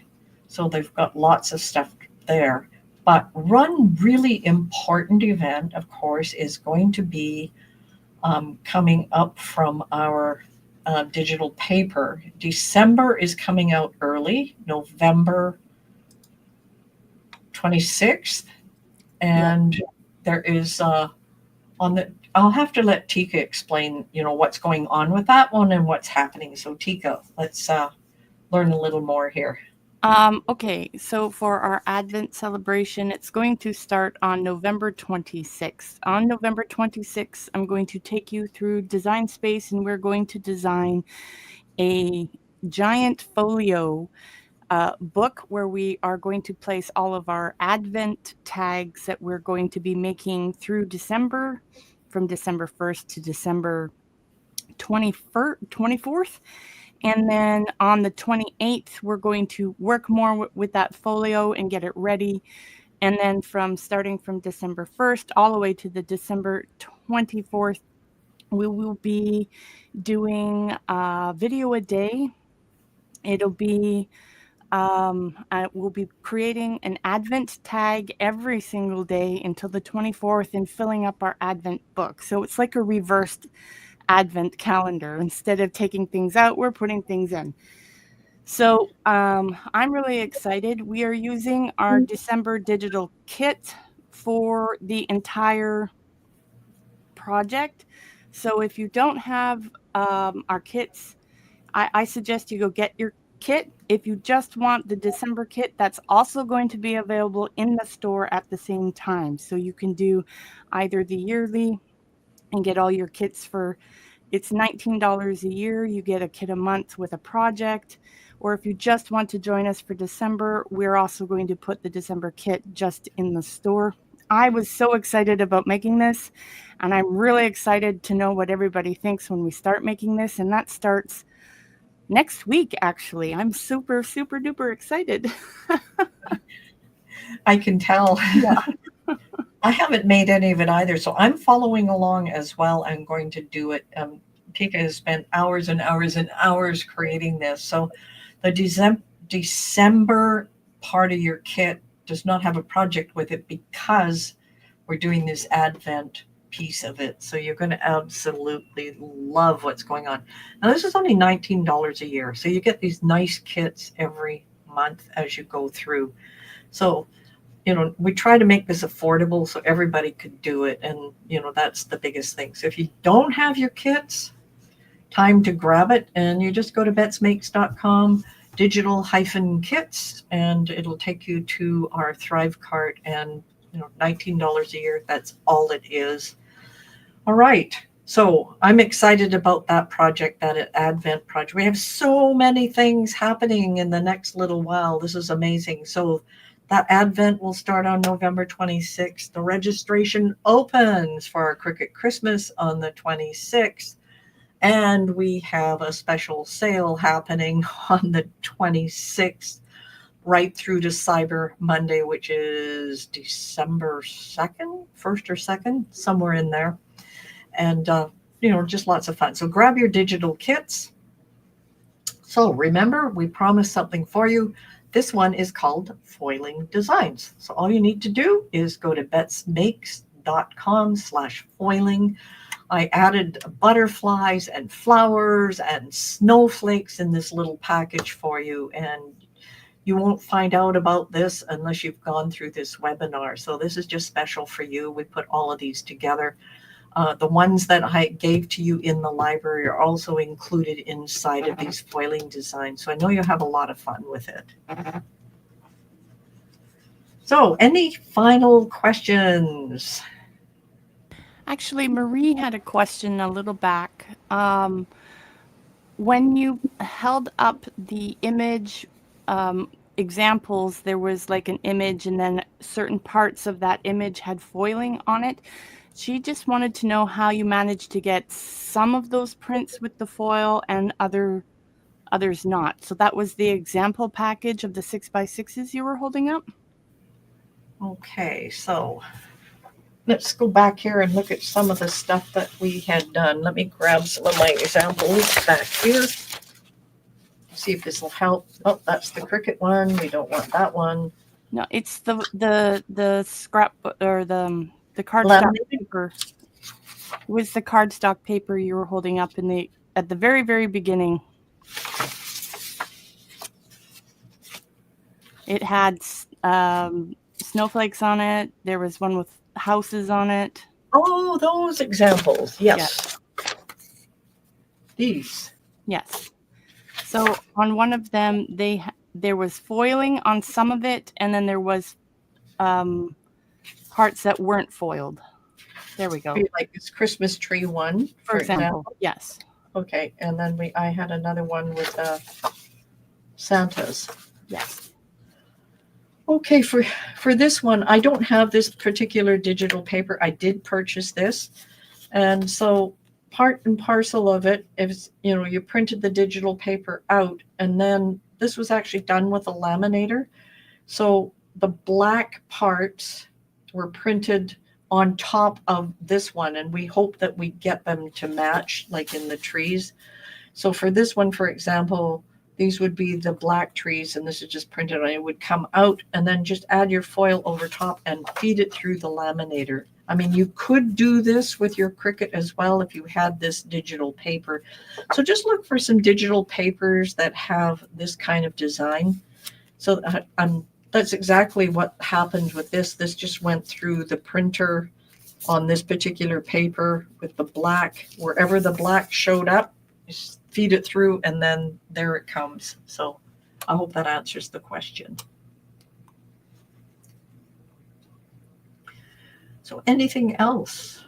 So they've got lots of stuff there. But one really important event, of course, is going to be coming up from our digital paper. December is coming out early, November 26th. And there is on the, I'll have to let Tika explain, what's going on with that one and what's happening. So Tika, let's learn a little more here. Okay, so for our Advent celebration, it's going to start on November 26th. On November 26th, I'm going to take you through Design Space, and we're going to design a giant folio book where we are going to place all of our Advent tags that we're going to be making through December, from December 1st to December 24th. And then on the 28th, we're going to work more with that folio and get it ready. And then starting from December 1st all the way to the December 24th, we will be doing a video a day. It'll be, we'll be creating an Advent tag every single day until the 24th and filling up our Advent book. So it's like a reversed Advent calendar. Instead of taking things out, we're putting things in. So I'm really excited. We are using our December digital kit for the entire project. So if you don't have our kits, I suggest you go get your kit. If you just want the December kit, that's also going to be available in the store at the same time. So you can do either the yearly and get all your kits for, it's $19 a year. You get a kit a month with a project. Or if you just want to join us for December, we're also going to put the December kit just in the store. I was so excited about making this, and I'm really excited to know what everybody thinks when we start making this. And that starts next week, actually. I'm super, super duper excited. I can tell. Yeah. I haven't made any of it either, so I'm following along as well. I'm going to do it. Tika has spent hours and hours and hours creating this. So the December part of your kit does not have a project with it because we're doing this Advent piece of it. So you're going to absolutely love what's going on. Now, this is only $19 a year. So you get these nice kits every month as you go through. So we try to make this affordable so everybody could do it. And, that's the biggest thing. So if you don't have your kits, time to grab it. And you just go to betsmakes.com, digital-kits, and it'll take you to our Thrive cart. And, $19 a year, that's all it is. All right. So I'm excited about that project, that Advent project. We have so many things happening in the next little while. This is amazing. So that Advent will start on November 26th. The registration opens for our Cricut Christmas on the 26th. And we have a special sale happening on the 26th, right through to Cyber Monday, which is December 2nd, 1st or 2nd, somewhere in there. And, just lots of fun. So grab your digital kits. So remember, we promised something for you. This one is called Foiling Designs. So all you need to do is go to betsmakes.com/foiling. I added butterflies and flowers and snowflakes in this little package for you. And you won't find out about this unless you've gone through this webinar. So this is just special for you. We put all of these together. The ones that I gave to you in the library are also included inside of these foiling designs. So I know you'll have a lot of fun with it. So any final questions? Actually, Marie had a question a little back. When you held up the image examples, there was like an image and then certain parts of that image had foiling on it. She just wanted to know how you managed to get some of those prints with the foil and others not. So that was the example package of the 6x6s you were holding up? Okay, so let's go back here and look at some of the stuff that we had done. Let me grab some of my examples back here. See if this will help. Oh, that's the Cricut one. We don't want that one. No, it's the scrapbook or the cardstock Laminated? paper. It was the cardstock paper you were holding up at the very, very beginning. It had snowflakes on it. There was one with houses on it. Oh, those examples. Yes. These. Yes. So on one of them, there was foiling on some of it, and then there was parts that weren't foiled. There we go. Like this Christmas tree one, for example. Yes. Okay, and then I had another one with Santas. Yes. Okay, for this one, I don't have this particular digital paper. I did purchase this, and so part and parcel of it is, you printed the digital paper out, and then this was actually done with a laminator. So the black parts were printed on top of this one, and we hope that we get them to match like in the trees. So for this one, for example, these would be the black trees, and this is just printed on. It would come out, and then just add your foil over top and feed it through the laminator. I mean, you could do this with your Cricut as well if you had this digital paper. So just look for some digital papers that have this kind of design. So that's exactly what happened with this. This just went through the printer on this particular paper with the black. Wherever the black showed up, just feed it through, and then there it comes. So I hope that answers the question. So anything else?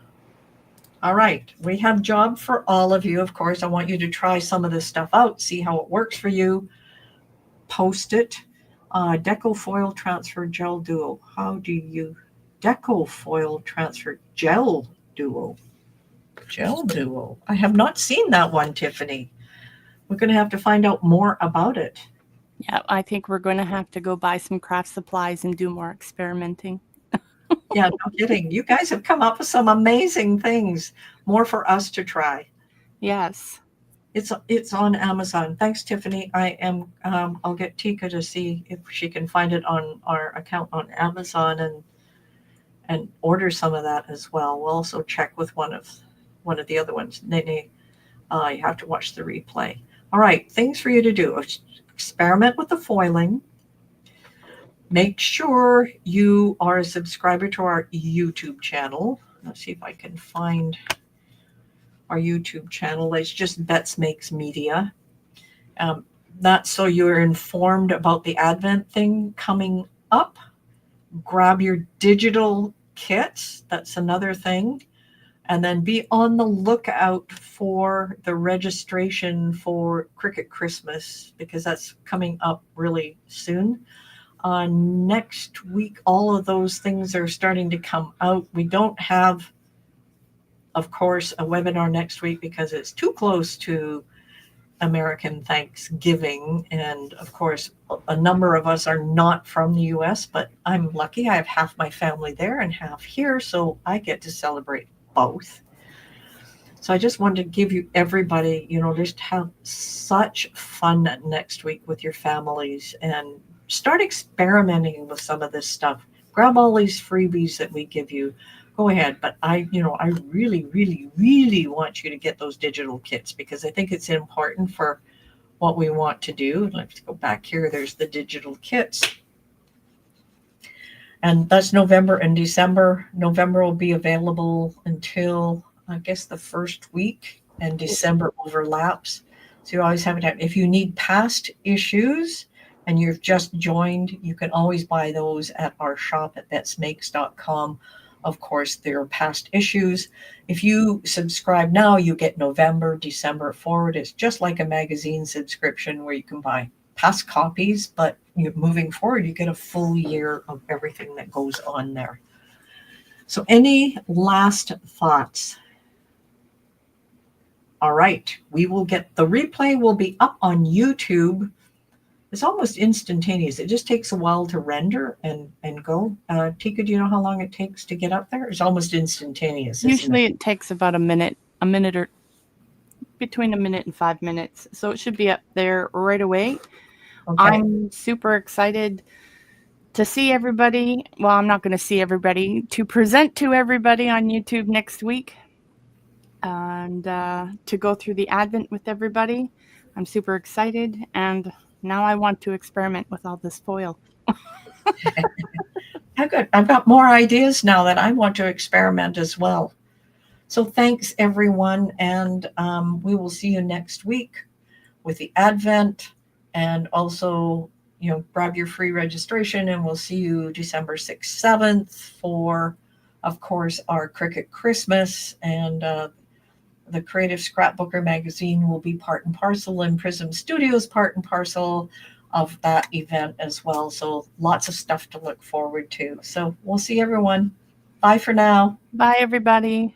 All right, we have job for all of you. Of course, I want you to try some of this stuff out, see how it works for you. Post it. Deco foil transfer gel duo. How do you deco foil transfer gel duo? Gel duo. I have not seen that one, Tiffany. We're going to have to find out more about it. Yeah, I think we're going to have to go buy some craft supplies and do more experimenting. Yeah, no kidding. You guys have come up with some amazing things. More for us to try. Yes. It's on Amazon. Thanks, Tiffany. I'll get Tika to see if she can find it on our account on Amazon and order some of that as well. We'll also check with one of the other ones. Nene, you have to watch the replay. All right, things for you to do. Experiment with the foiling. Make sure you are a subscriber to our YouTube channel. Let's see if I can find our YouTube channel. It's just Bette Makes Media. That's so you're informed about the Advent thing coming up. Grab your digital kits. That's another thing. And then be on the lookout for the registration for Cricut Christmas, because that's coming up really soon. Next week, all of those things are starting to come out. We don't have, of course, a webinar next week because it's too close to American Thanksgiving. And of course, a number of us are not from the US, but I'm lucky. I have half my family there and half here, so I get to celebrate both. So I just wanted to give you everybody, just have such fun next week with your families and start experimenting with some of this stuff. Grab all these freebies that we give you. Go ahead. But I really, really, really want you to get those digital kits because I think it's important for what we want to do. Let's go back here. There's the digital kits. And that's November and December. November will be available until, I guess, the first week, and December overlaps. So you always have it. If you need past issues and you've just joined, you can always buy those at our shop at betsmakes.com. Of course, there are past issues. If you subscribe now, you get November, December forward. It's just like a magazine subscription where you can buy past copies, but moving forward, you get a full year of everything that goes on there. So any last thoughts? All right, we will get the replay will be up on YouTube It's almost instantaneous. It just takes a while to render and go. Tika, do you know how long it takes to get up there? It's almost instantaneous, isn't Usually it? it takes about a minute or between a minute and 5 minutes. So it should be up there right away. Okay. I'm super excited to see everybody. Well, I'm not going to see everybody, to present to everybody on YouTube next week and to go through the Advent with everybody. I'm super excited, and now I want to experiment with all this foil. I've got more ideas now that I want to experiment as well. So thanks, everyone, and we will see you next week with the Advent, and also, grab your free registration, and we'll see you December 6th, 7th for, of course, our Cricut Christmas, and the Creative Scrapbooker magazine will be part and parcel, and Prism Studios part and parcel of that event as well. So lots of stuff to look forward to. So we'll see everyone. Bye for now. Bye, everybody.